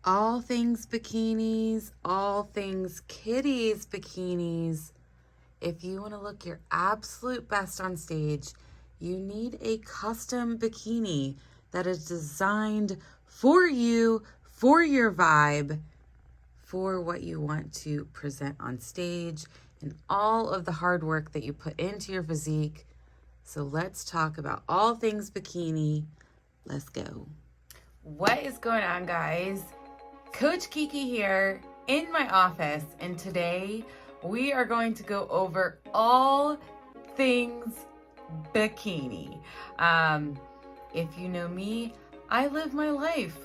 All things bikinis, all things kiddies bikinis. If you want to look your absolute best on stage, you need a custom bikini that is designed for you, for your vibe, for what you want to present on stage, and all of the hard work that you put into your physique. So let's talk about all things bikini. Let's go. What is going on, guys? Coach Kiki here in my office, and today we are going to go over all things bikini. If you know me, I live my life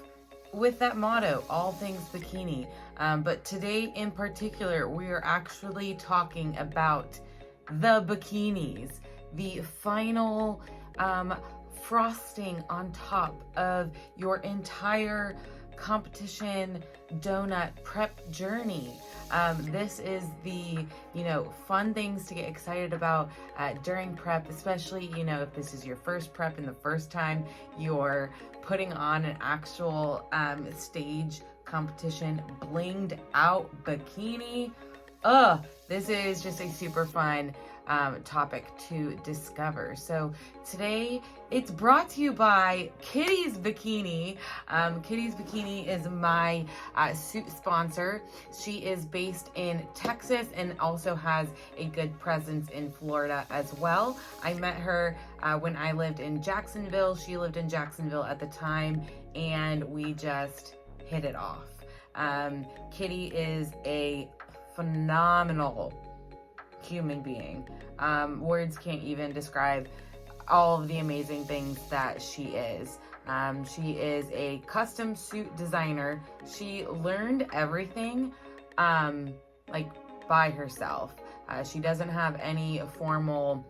with that motto, all things bikini. But today in particular, we are actually talking about the bikinis, the final frosting on top of your entire competition donut prep journey. This is the, fun things to get excited about during prep, especially, if this is your first prep and the first time you're putting on an actual stage competition blinged out bikini. This is just a super fun topic to discover. So today it's brought to you by Kitty's Bikini. Kitty's Bikini is my suit sponsor. She is based in Texas and also has a good presence in Florida as well. I met her when I lived in Jacksonville. She lived in Jacksonville at the time, and we just hit it off. Kitty is a phenomenal human being. Words can't even describe all of the amazing things that she is. She is a custom suit designer. She learned everything by herself. She doesn't have any formal,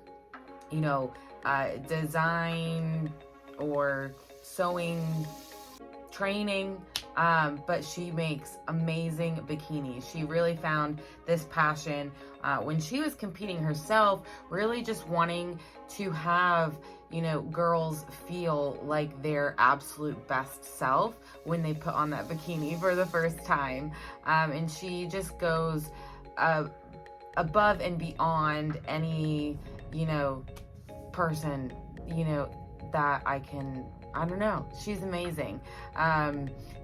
design or sewing training, but she makes amazing bikinis. She really found this passion when she was competing herself, really just wanting to have, girls feel like their absolute best self when they put on that bikini for the first time. And she just goes above and beyond any, person, that I don't know. She's amazing.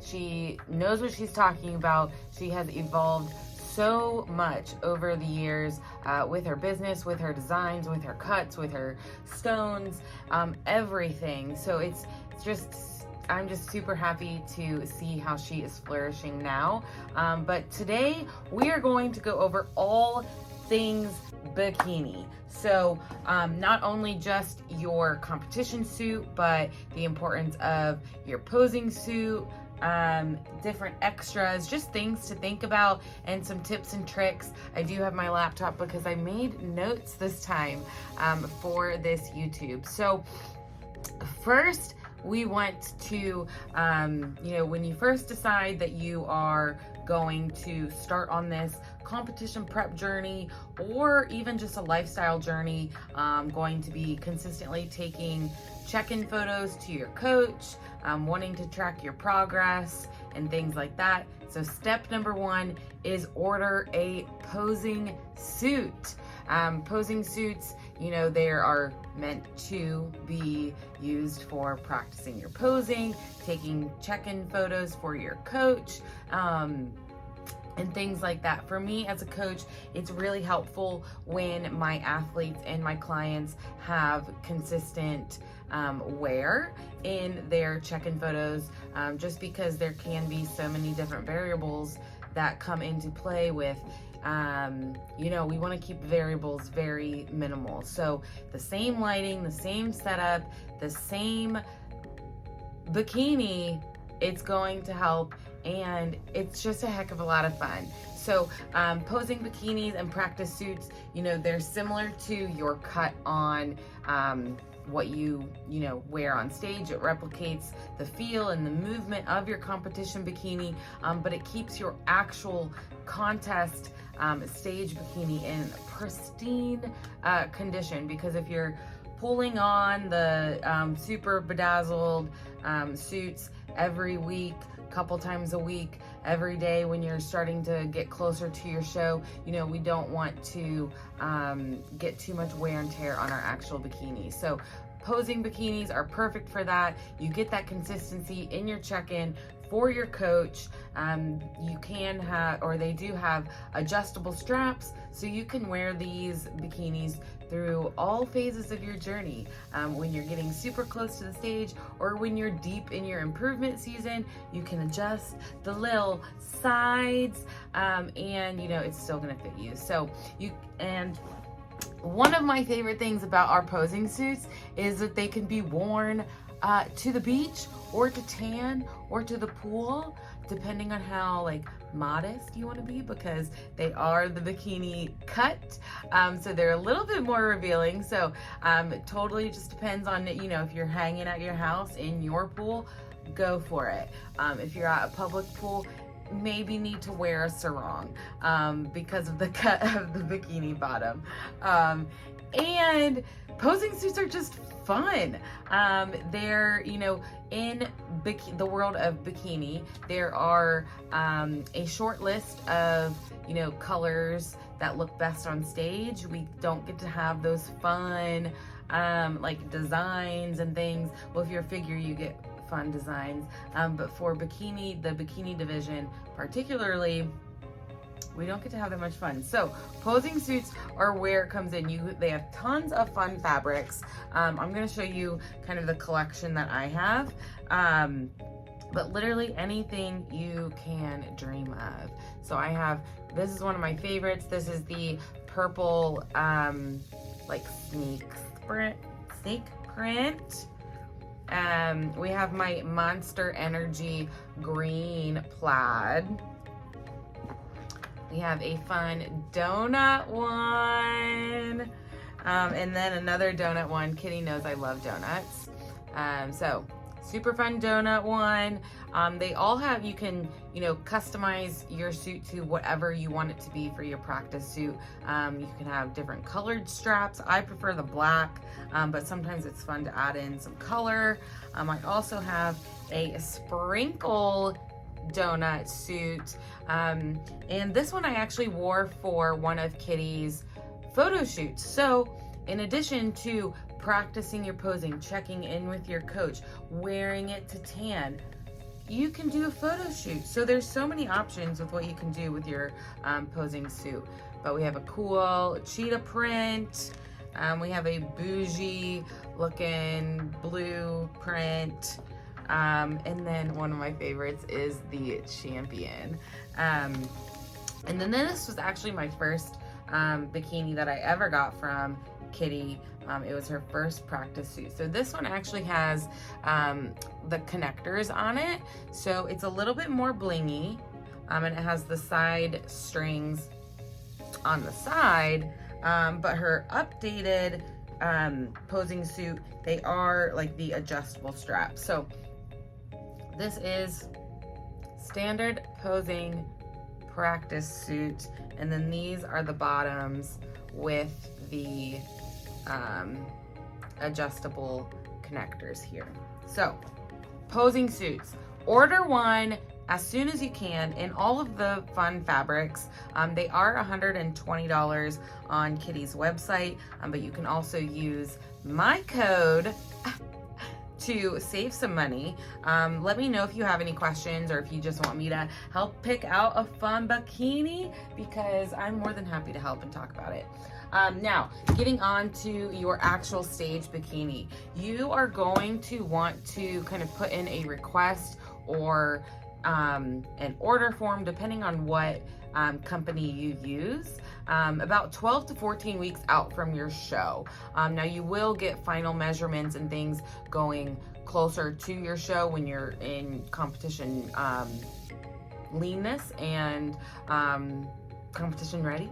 She knows what she's talking about. She has evolved so much over the years with her business, with her designs, with her cuts, with her stones, everything. So I'm just super happy to see how she is flourishing now. But today we are going to go over all things bikini. So not only just your competition suit, but the importance of your posing suit, different extras, just things to think about, and some tips and tricks. I do have my laptop because I made notes this time for this YouTube. So first, we want to, when you first decide that you are going to start on this competition prep journey, or even just a lifestyle journey, going to be consistently taking check-in photos to your coach, wanting to track your progress and things like that. So step number one is order a posing suit. Posing suits, they are meant to be used for practicing your posing, taking check-in photos for your coach, and things like that. For me as a coach, it's really helpful when my athletes and my clients have consistent wear in their check-in photos, just because there can be so many different variables that come into play with we want to keep variables very minimal. So the same lighting, the same setup, the same bikini, it's going to help, and it's just a heck of a lot of fun. So posing bikinis and practice suits, they're similar to your cut on what you wear on stage. It replicates the feel and the movement of your competition bikini, but it keeps your actual contest stage bikini in pristine condition, because if you're pulling on the super bedazzled suits every week couple times a week, every day when you're starting to get closer to your show. You know, we don't want to get too much wear and tear on our actual bikini. So posing bikinis are perfect for that. You get that consistency in your check-in for your coach. You can have, or they do have, adjustable straps, so you can wear these bikinis through all phases of your journey. When you're getting super close to the stage, or when you're deep in your improvement season, you can adjust the little sides, and you know, it's still gonna fit you. So one of my favorite things about our posing suits is that they can be worn to the beach, or to tan, or to the pool, depending on how like modest you want to be, because they are the bikini cut, so they're a little bit more revealing. So it totally just depends on, you know, if you're hanging at your house in your pool, go for it. If you're at a public pool, maybe need to wear a sarong because of the cut of the bikini bottom. And posing suits are just fun. They're, you know, in the world of bikini, there are a short list of, you know, colors that look best on stage. We don't get to have those fun like designs and things. Well, if you're a figure, you get fun designs, but for bikini, the bikini division particularly, we don't get to have that much fun. So posing suits are where it comes in. They have tons of fun fabrics. I'm going to show you kind of the collection that I have, but literally anything you can dream of. So I have, this is one of my favorites. This is the purple like snake print. We have my Monster Energy green plaid. We have a fun donut one. And then another donut one. Kitty knows I love donuts. So super fun donut one. They all have, you can, you know, customize your suit to whatever you want it to be for your practice suit. You can have different colored straps. I prefer the black, but sometimes it's fun to add in some color. I also have a sprinkle donut suit. And this one I actually wore for one of Kitty's photo shoots. So in addition to practicing your posing, checking in with your coach, wearing it to tan, you can do a photo shoot. So there's so many options with what you can do with your posing suit. But we have a cool cheetah print. We have a bougie looking blue print. And then one of my favorites is the champion. And then this was actually my first bikini that I ever got from Kitty. It was her first practice suit. So this one actually has the connectors on it. So it's a little bit more blingy, and it has the side strings on the side. But her updated posing suit, they are like the adjustable straps. So this is standard posing practice suit, and then these are the bottoms with the adjustable connectors here. So posing suits, order one as soon as you can in all of the fun fabrics. They are $120 on Kitty's website, but you can also use my code to save some money. Let me know if you have any questions, or if you just want me to help pick out a fun bikini, because I'm more than happy to help and talk about it. Now, getting on to your actual stage bikini, you are going to want to kind of put in a request or an order form, depending on what company you use, about 12 to 14 weeks out from your show. Now you will get final measurements and things going closer to your show when you're in competition leanness and competition ready.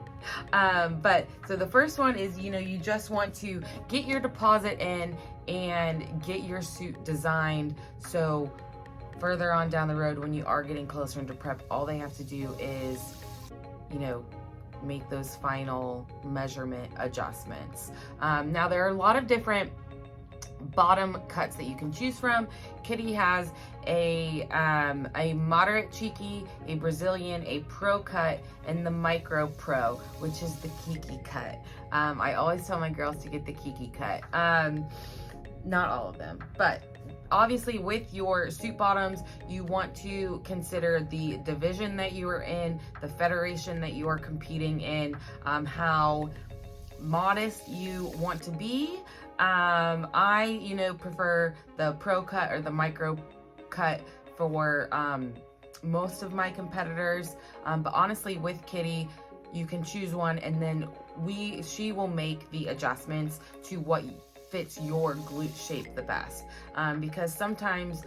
But so the first one is, you know, you just want to get your deposit in and get your suit designed, so further on down the road, when you are getting closer into prep, all they have to do is, you know, make those final measurement adjustments. Now there are a lot of different bottom cuts that you can choose from. Kitty has a moderate cheeky, a Brazilian, a pro cut, and the micro pro, which is the Kiki cut. I always tell my girls to get the Kiki cut. Not all of them, but obviously with your suit bottoms, you want to consider the division that you are in, the federation that you are competing in, how modest you want to be. I, prefer the pro cut or the micro cut for most of my competitors. But honestly, with Kitty, you can choose one, and then she will make the adjustments to what fits your glute shape the best. Because sometimes,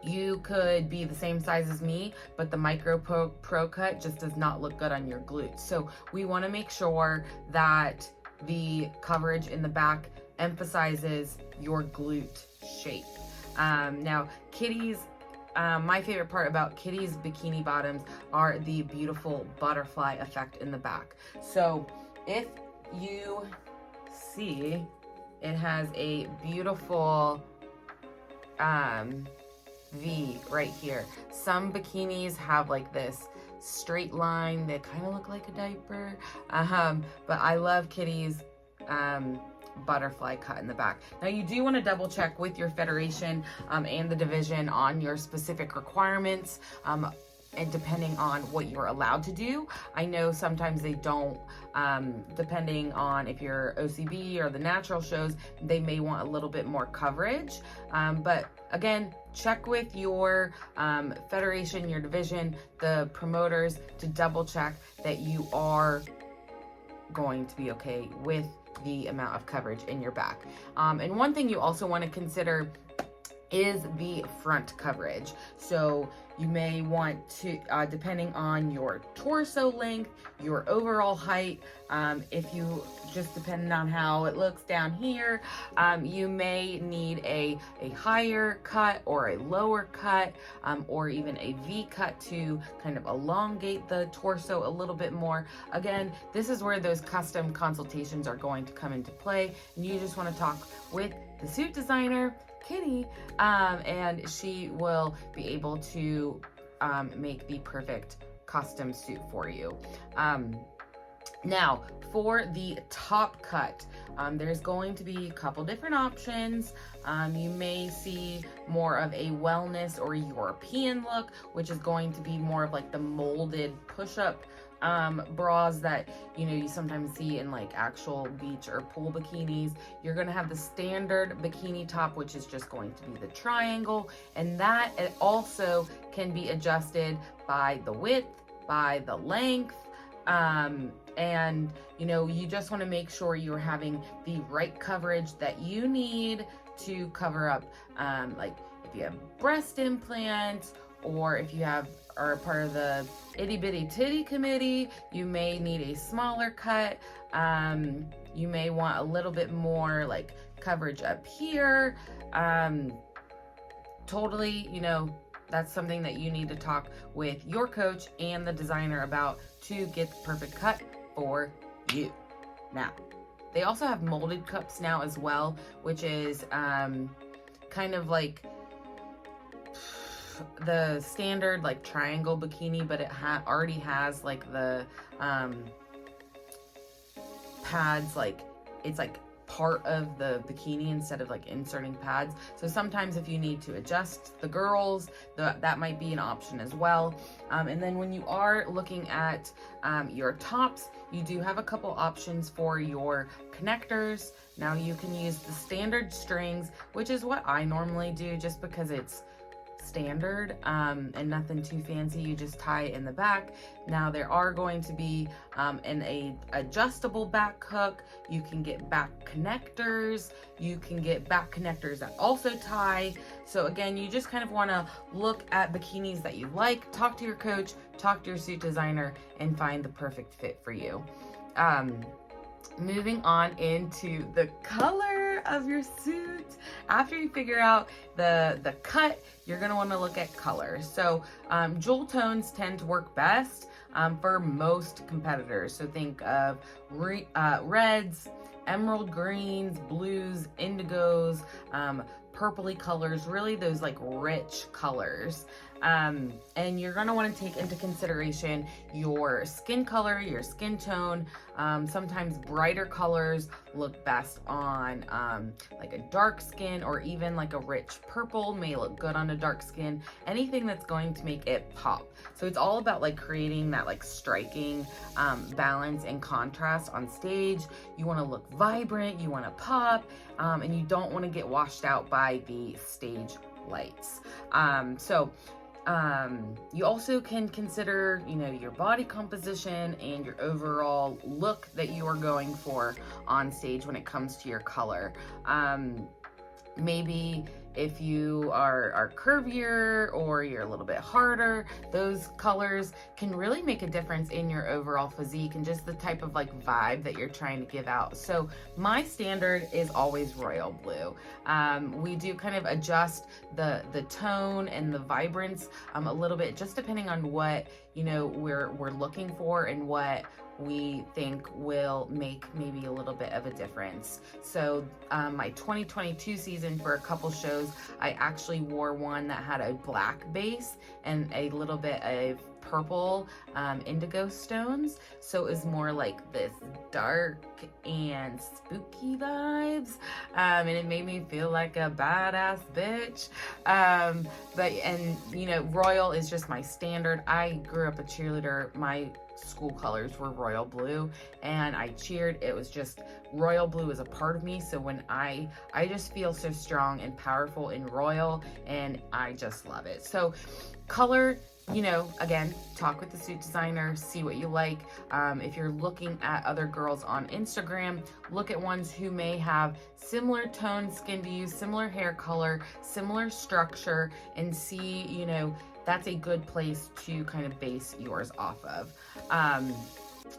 you could be the same size as me, but the micro pro cut just does not look good on your glutes. So we want to make sure that the coverage in the back emphasizes your glute shape. Now, Kitty's, my favorite part about Kitty's bikini bottoms are the beautiful butterfly effect in the back. So if you see, it has a beautiful V right here. Some bikinis have like this straight line that kind of look like a diaper, but I love Kitty's butterfly cut in the back. Now you do want to double check with your federation and the division on your specific requirements, and depending on what you're allowed to do. I know sometimes they don't, depending on if you're OCB or the natural shows, they may want a little bit more coverage, but again, check with your federation, your division, the promoters, to double check that you are going to be okay with the amount of coverage in your back. And one thing you also want to consider is the front coverage. So you may want to, depending on your torso length, your overall height, if you just depending on how it looks down here, you may need a higher cut or a lower cut, or even a V cut to kind of elongate the torso a little bit more. Again, this is where those custom consultations are going to come into play, and you just want to talk with the suit designer, Kitty, and she will be able to make the perfect custom suit for you. Now, for the top cut, there's going to be a couple different options. You may see more of a wellness or European look, which is going to be more of like the molded push-up bras that you sometimes see in like actual beach or pool bikinis. You're going to have the standard bikini top, which is just going to be the triangle, and that it also can be adjusted by the width, by the length, and you just want to make sure you're having the right coverage that you need to cover up, like if you have breast implants, or if you are part of the itty bitty titty committee, you may need a smaller cut. You may want a little bit more like coverage up here. Totally, that's something that you need to talk with your coach and the designer about to get the perfect cut for you. Now, they also have molded cups now as well, which is kind of like the standard like triangle bikini, but it already has like the pads, like it's like part of the bikini instead of like inserting pads. So sometimes if you need to adjust the girls, that might be an option as well. And then when you are looking at your tops, you do have a couple options for your connectors. Now you can use the standard strings, which is what I normally do just because it's standard and nothing too fancy. You just tie it in the back. Now there are going to be an adjustable back hook. You can get back connectors. You can get back connectors that also tie. So again, you just kind of want to look at bikinis that you like, talk to your coach, talk to your suit designer, and find the perfect fit for you. Moving on into the color of your suit. After you figure out the cut, you're going to want to look at color. So jewel tones tend to work best for most competitors. So think of reds, emerald greens, blues, indigos, purpley colors, really those like rich colors. And you're going to want to take into consideration your skin color, your skin tone. Sometimes brighter colors look best on like a dark skin, or even like a rich purple may look good on a dark skin. Anything that's going to make it pop. So it's all about like creating that like striking balance and contrast on stage. You want to look vibrant, you want to pop, and you don't want to get washed out by the stage lights. You also can consider, you know, your body composition and your overall look that you are going for on stage when it comes to your color. Maybe if you are curvier or you're a little bit harder, those colors can really make a difference in your overall physique and just the type of like vibe that you're trying to give out. So my standard is always royal blue. We do kind of adjust the tone and the vibrance a little bit, just depending on what, you know, we're looking for and what we think will make maybe a little bit of a difference. So my 2022 season, for a couple shows, I actually wore one that had a black base and a little bit of purple indigo stones. So it was more like this dark and spooky vibes, and it made me feel like a badass bitch. And you know, royal is just my standard. I grew up a cheerleader. My school colors were royal blue, and I cheered. It was just, royal blue is a part of me. So when I just feel so strong and powerful in royal, and I just love it. So color, you know, again, talk with the suit designer, see what you like. If you're looking at other girls on Instagram, look at ones who may have similar toned skin to you, similar hair color, similar structure, and see, you know, that's a good place to kind of base yours off of.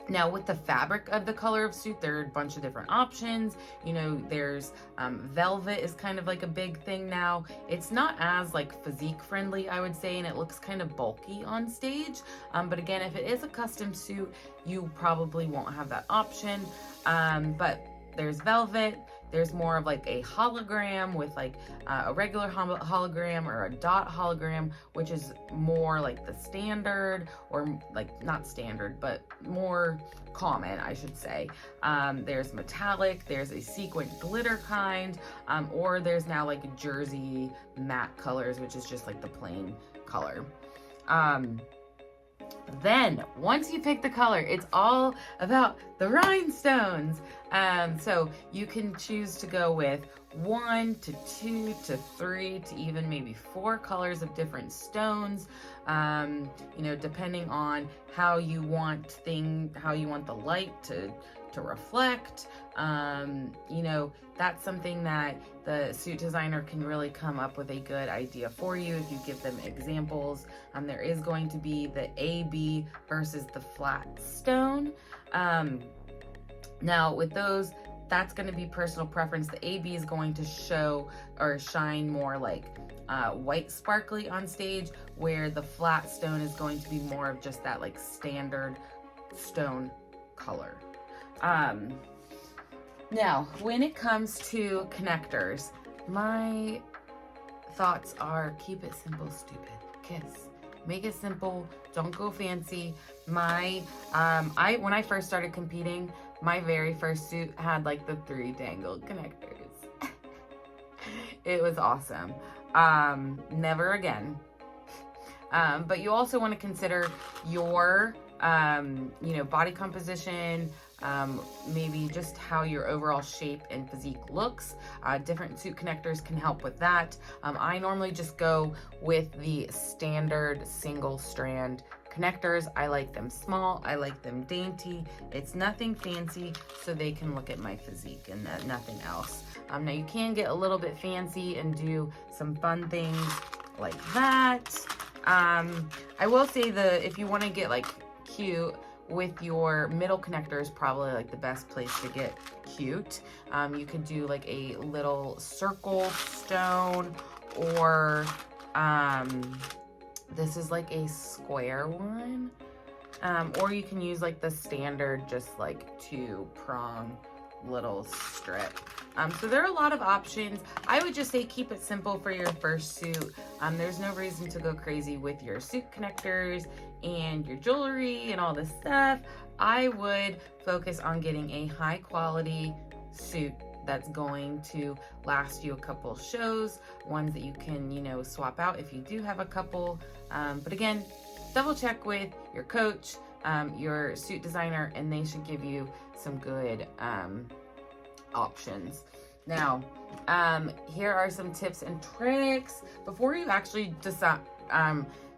Now with the fabric of the color of suit, there are a bunch of different options. You know, there's velvet is kind of like a big thing now. It's not as like physique friendly, I would say, and it looks kind of bulky on stage. But again, if it is a custom suit, you probably won't have that option. But there's velvet. There's more of like a hologram with like a regular hologram or a dot hologram, which is more like the standard, or like not standard, but more common, I should say. There's metallic, there's a sequin glitter kind, or there's now like jersey matte colors, which is just like the plain color. Then once you pick the color, it's all about the rhinestones. So you can choose to go with 1 to 2 to 3 to even maybe 4 colors of different stones, you know, depending on how you want the light to reflect. You know, that's something that the suit designer can really come up with a good idea for you if you give them examples. There is going to be the AB versus the flat stone. Now with those, that's going to be personal preference. The AB is going to show or shine more like white sparkly on stage, where the flat stone is going to be more of just that like standard stone color. Now, when it comes to connectors, my thoughts are keep it simple, stupid. Kiss. Make it simple. Don't go fancy. When I first started competing, my very first suit had like the 3 dangled connectors. It was awesome. Never again. But you also want to consider your, you know, body composition, maybe just how your overall shape and physique looks. Different suit connectors can help with that. I normally just go with the standard single strand connectors. I like them small, I like them dainty. It's nothing fancy, so they can look at my physique and nothing else. Now you can get a little bit fancy and do some fun things like that. I will say if you want to get like cute with your middle connector, is probably like the best place to get cute. You could do like a little circle stone, or this is like a square one, or you can use like the standard just like 2-prong little strip. So there are a lot of options. I would just say keep it simple for your first suit. There's no reason to go crazy with your suit connectors and your jewelry and all this stuff. I would focus on getting a high quality suit that's going to last you a couple shows, ones that you can, you know, swap out if you do have a couple. But again, double check with your coach, your suit designer, and they should give you some good options. Now, here are some tips and tricks before you actually decide,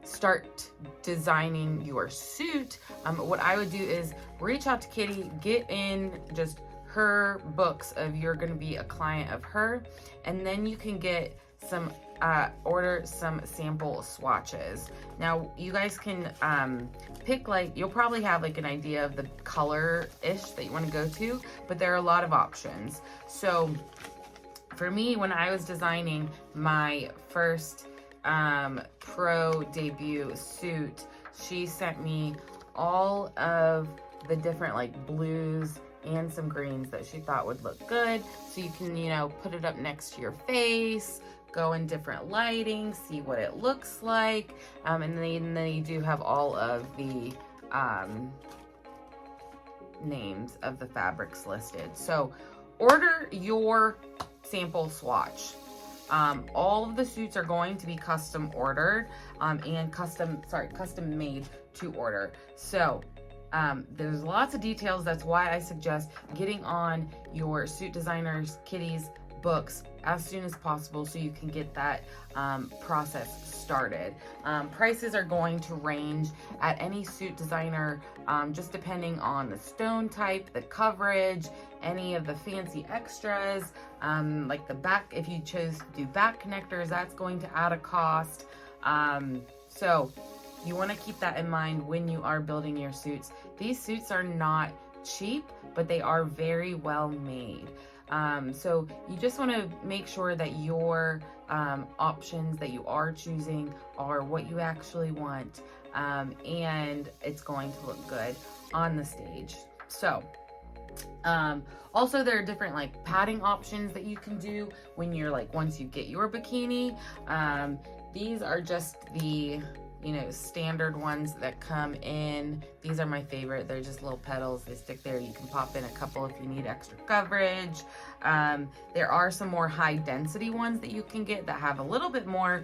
start designing your suit. What I would do is reach out to Kitty, get in just her books of you're going to be a client of her, and then you can get some order some sample swatches. Now you guys can pick, like, you'll probably have like an idea of the color-ish that you want to go to, but there are a lot of options. So for me, when I was designing my first pro debut suit, she sent me all of the different like blues and some greens that she thought would look good. So you can, you know, put it up next to your face, go in different lighting, see what it looks like. And then you do have all of the names of the fabrics listed. So order your sample swatch. All of the suits are going to be custom ordered and custom made to order. So there's lots of details. That's why I suggest getting on your suit designers, Kitty's books as soon as possible so you can get that process started. Prices are going to range at any suit designer, just depending on the stone type, the coverage, any of the fancy extras, like the back. If you chose to do back connectors, that's going to add a cost. So you want to keep that in mind when you are building your suits. These suits are not cheap, but they are very well made. So you just want to make sure that your options that you are choosing are what you actually want, and it's going to look good on the stage. So also there are different like padding options that you can do when you're like, once you get your bikini. These are just the, you know, standard ones that come in. These are my favorite. They're just little petals. They stick there. You can pop in a couple if you need extra coverage. There are some more high density ones that you can get that have a little bit more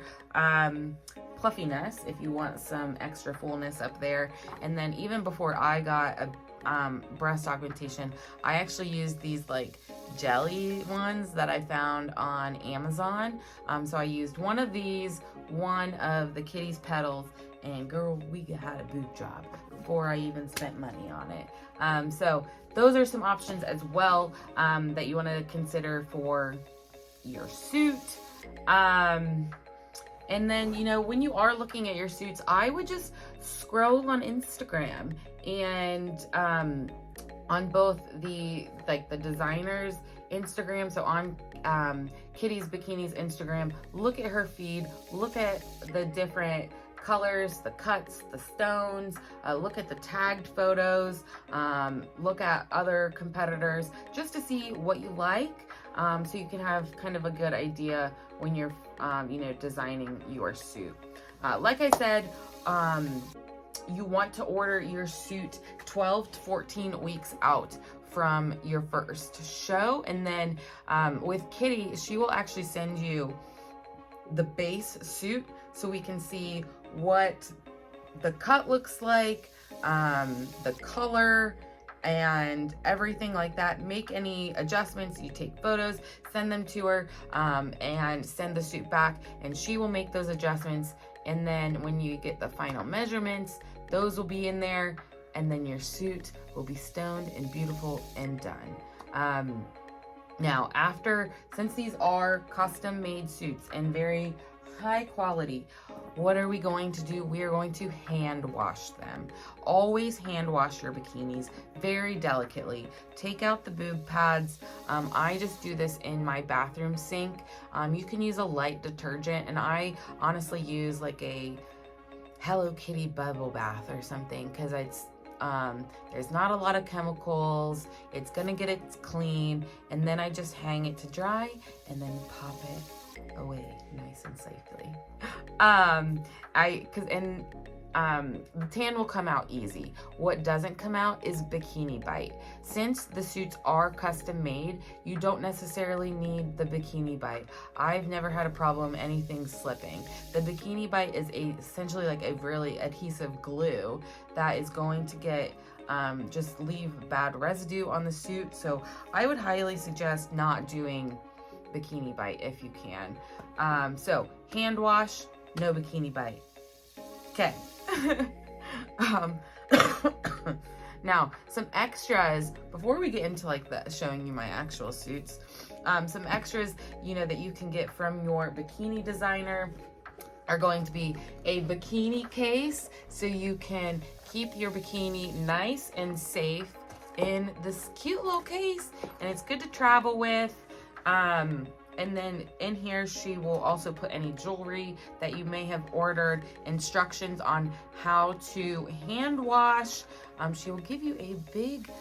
fluffiness if you want some extra fullness up there. And then even before I got a breast augmentation, I actually used these like jelly ones that I found on Amazon. So I used one of these, one of the Kitty's petals, and girl, we had a boob job before I even spent money on it. So those are some options as well that you want to consider for your suit. And then, you know, when you are looking at your suits, I would just scroll on Instagram and on both the designer's Instagram, so on Kitty's Bikini's Instagram, look at her feed, look at the different colors, the cuts, the stones, look at the tagged photos, look at other competitors, just to see what you like, so you can have kind of a good idea when you're you know, designing your suit. Like I said, you want to order your suit 12 to 14 weeks out from your first show. And then with Kitty, she will actually send you the base suit so we can see what the cut looks like, the color, and everything like that. Make any adjustments, you take photos, send them to her, and send the suit back, and she will make those adjustments. And then when you get the final measurements, those will be in there, and then your suit will be stoned and beautiful and done. Now, since these are custom made suits and very high quality, what are we going to do? We are going to hand wash them. Always hand wash your bikinis very delicately. Take out the boob pads. I just do this in my bathroom sink. You can use a light detergent, and I honestly use like a Hello Kitty bubble bath or something, because There's not a lot of chemicals. It's gonna get it clean, and then I just hang it to dry and then pop it away nice and safely. The tan will come out easy. What doesn't come out is Bikini Bite. Since the suits are custom made, you don't necessarily need the Bikini Bite. I've never had a problem anything slipping. The Bikini Bite is essentially like a really adhesive glue that is going to get just leave bad residue on the suit. So I would highly suggest not doing Bikini Bite if you can. So hand wash, no Bikini Bite. Okay. Now, some extras before we get into like showing you my actual suits. Some extras, you know, that you can get from your bikini designer are going to be a bikini case, so you can keep your bikini nice and safe in this cute little case, and it's good to travel with. And then in here, she will also put any jewelry that you may have ordered, instructions on how to hand wash. She will give you a big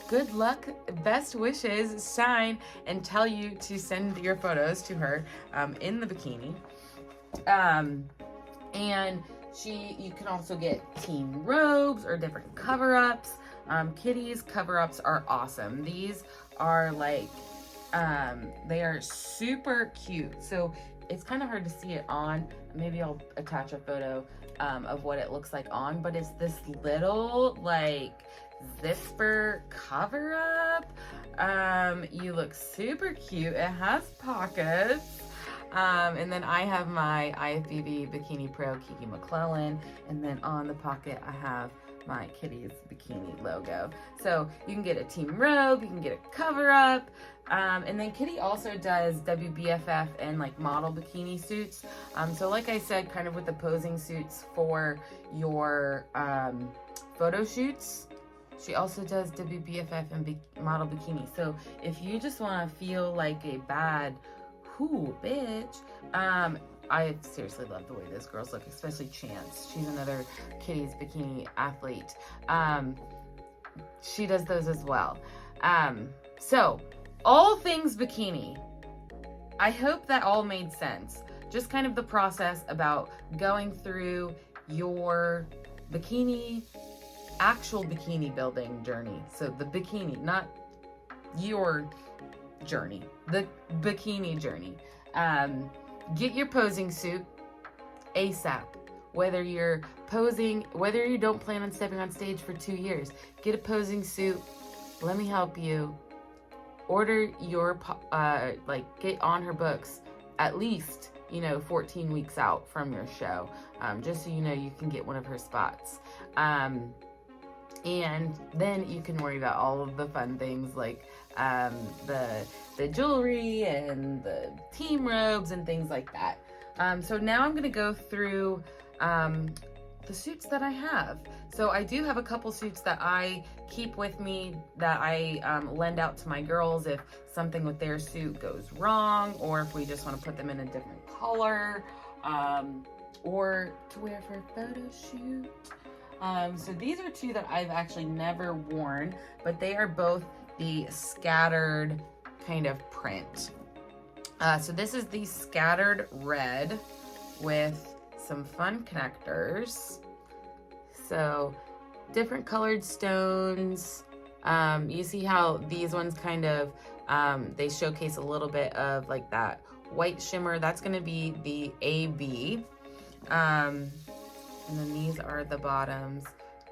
good luck, best wishes sign, and tell you to send your photos to her in the bikini. And you can also get team robes or different cover-ups. Kitty's cover-ups are awesome. These are like, they are super cute. So it's kind of hard to see it on. Maybe I'll attach a photo of what it looks like on, but it's this little like zipper cover up. You look super cute. It has pockets. And then I have my IFBB Bikini Pro Kiki McClellan, and then on the pocket I have my Kitty's Bikini logo. So you can get a team robe, you can get a cover up, and then Kitty also does WBFF and like model bikini suits. So like I said, kind of with the posing suits for your photo shoots, she also does WBFF and model bikini. So if you just want to feel like a bad bitch, I seriously love the way those girls look, especially Chance. She's another Kitty's Bikini athlete. She does those as well. So all things bikini. I hope that all made sense. Just kind of the process about going through your actual bikini building journey. So the bikini, not your journey, the bikini journey. Get your posing suit ASAP. Whether you're posing, whether you don't plan on stepping on stage for 2 years, get a posing suit. Let me help you. Order your, get on her books at least, 14 weeks out from your show, just so you can get one of her spots. And then you can worry about all of the fun things like the jewelry and the team robes and things like that. So now I'm gonna go through the suits that I have. So I do have a couple suits that I keep with me that I lend out to my girls if something with their suit goes wrong, or if we just want to put them in a different color, or to wear for a photo shoot. So these are two that I've actually never worn, but they are both the scattered kind of print. So this is the scattered red with some fun connectors. So different colored stones. You see how these ones kind of, they showcase a little bit of like that white shimmer. That's gonna be the AB. And then these are the bottoms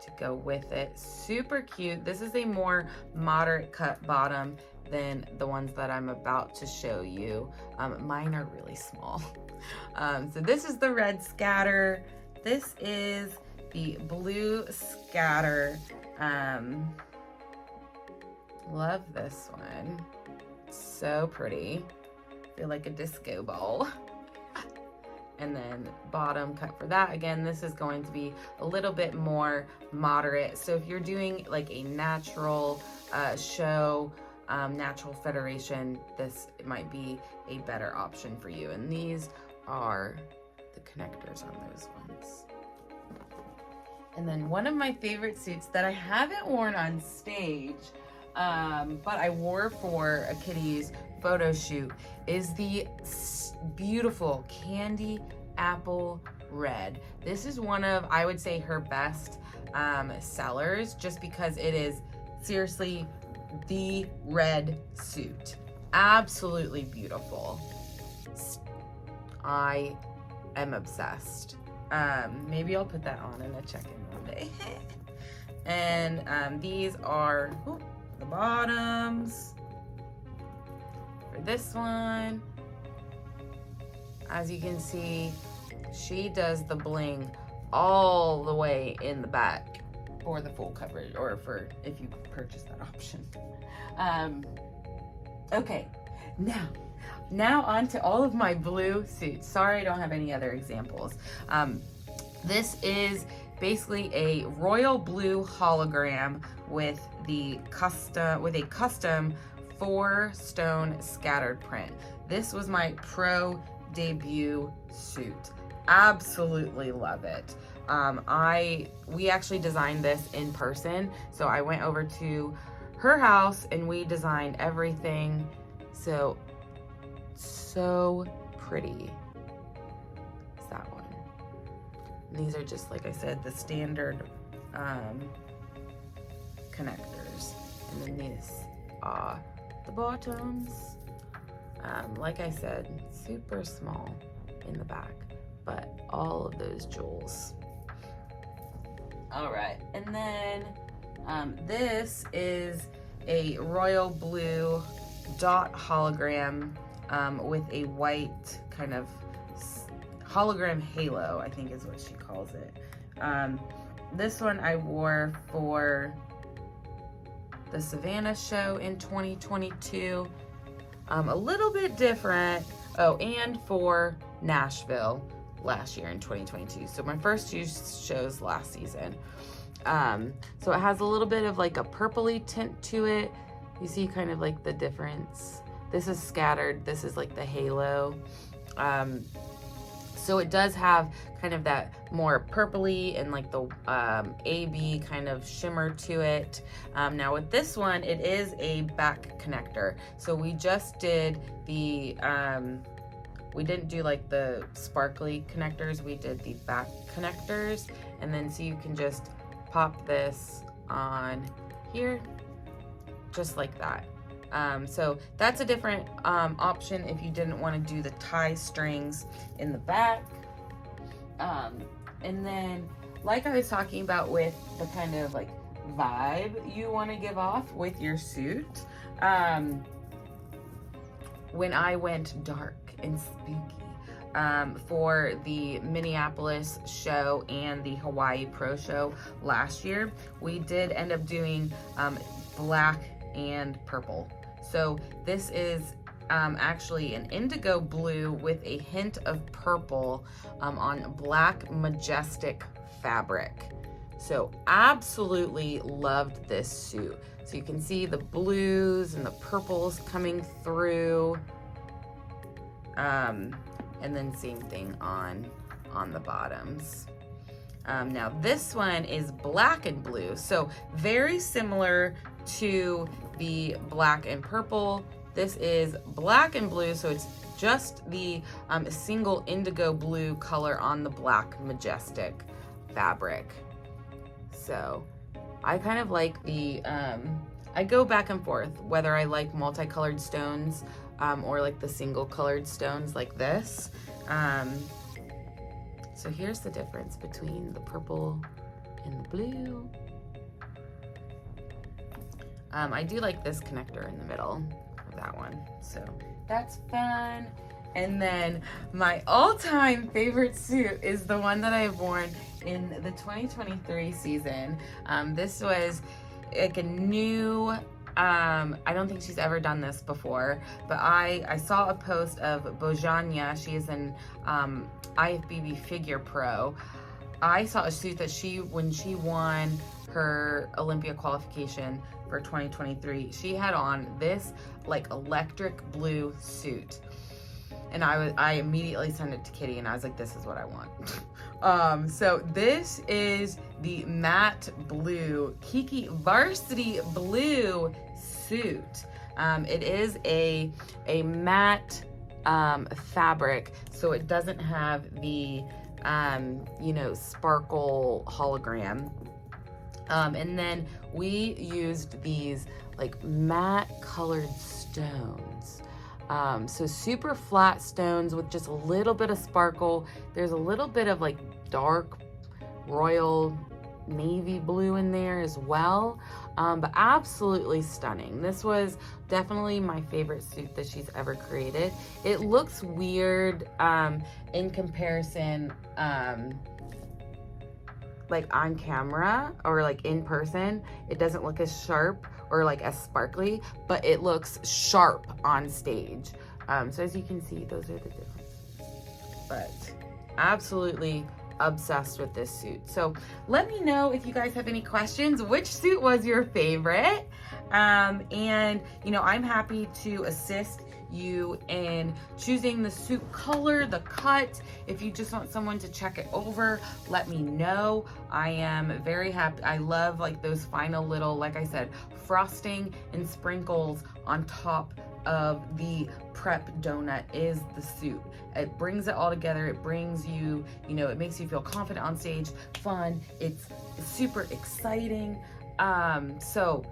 to go with it. Super cute. This is a more moderate cut bottom than the ones that I'm about to show you. Mine are really small. So this is the red scatter. This is the blue scatter. Love this one. So pretty. Feel like a disco ball. And then bottom cut for that. Again, this is going to be a little bit more moderate. So if you're doing like a natural show, natural federation, this might be a better option for you. And these are the connectors on those ones. And then one of my favorite suits that I haven't worn on stage, but I wore for a Kitty's photo shoot, is the beautiful candy apple red. This is one of, I would say, her best sellers, just because it is seriously the red suit. Absolutely beautiful. I am obsessed. Maybe I'll put that on in a check-in one day. And these are the bottoms for this one. As you can see, she does the bling all the way in the back for the full coverage, or for if you purchase that option. Okay, now on to all of my blue suits. Sorry I don't have any other examples. This is basically a royal blue hologram with a custom 4-stone scattered print. This was my pro debut suit. Absolutely love it. We actually designed this in person, so I went over to her house and we designed everything. So pretty. It's that one. And these are just, like I said, the standard connectors. And then these are the bottoms. Like I said, super small in the back, but all of those jewels. All right, and then this is a royal blue dot hologram with a white kind of hologram halo, I think is what she calls it. This one I wore for the Savannah show in 2022. A little bit different. Oh, and for Nashville last year in 2022. So my first 2 shows last season. So it has a little bit of like a purpley tint to it. You see kind of like the difference. This is scattered. This is like the halo. So it does have kind of that more purpley and like the AB kind of shimmer to it. Now with this one, it is a back connector. So we just did the, we didn't do like the sparkly connectors. We did the back connectors. And then so you can just pop this on here, just like that. So that's a different option if you didn't want to do the tie strings in the back. And then, like I was talking about with the kind of like vibe you want to give off with your suit, when I went dark and spooky for the Minneapolis show and the Hawaii Pro show last year, we did end up doing black and purple. So this is actually an indigo blue with a hint of purple on black majestic fabric. So absolutely loved this suit. So you can see the blues and the purples coming through. And then same thing on the bottoms. Now this one is black and blue, so very similar to the black and purple. This is black and blue, so it's just the single indigo blue color on the black majestic fabric. So I kind of like the, I go back and forth whether I like multicolored stones or like the single colored stones like this. So here's the difference between the purple and the blue. I do like this connector in the middle of that one, so that's fun. And then my all-time favorite suit is the one that I've worn in the 2023 season. This was like a new, I don't think she's ever done this before, but I saw a post of Bojania. She is an IFBB Figure Pro. I saw a suit that when she won her Olympia qualification for 2023, she had on this like electric blue suit. and I immediately sent it to Kitty, and I was like, this is what I want. So this is the matte blue Kiki varsity blue suit. It is a matte fabric, so it doesn't have the you know, sparkle hologram. And then we used these like matte colored stones. So super flat stones with just a little bit of sparkle. There's a little bit of like dark royal navy blue in there as well. But absolutely stunning. This was definitely my favorite suit that she's ever created. It looks weird in comparison like on camera or like in person. It doesn't look as sharp or like as sparkly, but it looks sharp on stage. So as you can see, those are the differences. But absolutely obsessed with this suit. So let me know if you guys have any questions. Which suit was your favorite? And you know, I'm happy to assist you in choosing the suit color, the cut. If you just want someone to check it over, let me know. I am very happy. I love like those final little, like I said, frosting and sprinkles on top of the prep donut is the suit. It brings it all together. It brings you, you know, it makes you feel confident on stage, fun. It's super exciting. So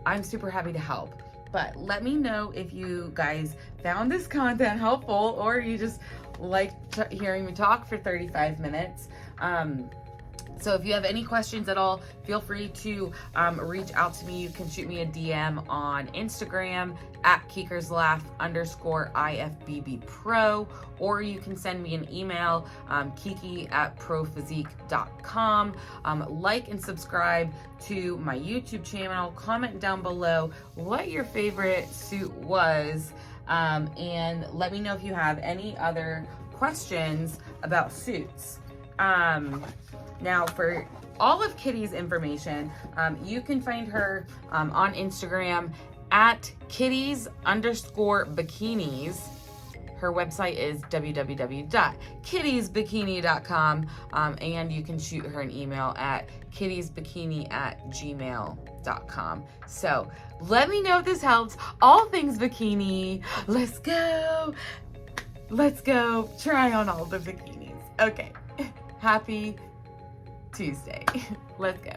I'm super happy to help. But let me know if you guys found this content helpful or you just like hearing me talk for 35 minutes. So if you have any questions at all, feel free to reach out to me. You can shoot me a DM on Instagram at KikersLaugh_IFBB Pro, or you can send me an email, kiki@prophysique.com. Like and subscribe to my YouTube channel. Comment down below what your favorite suit was, and let me know if you have any other questions about suits. Now for all of Kitty's information, you can find her on Instagram at kitties_bikinis. Her website is www.kittiesbikini.com, and you can shoot her an email at kittiesbikini@gmail.com. So let me know if this helps. All things bikini. Let's go. Let's go try on all the bikinis. Okay. Happy Tuesday. Let's go.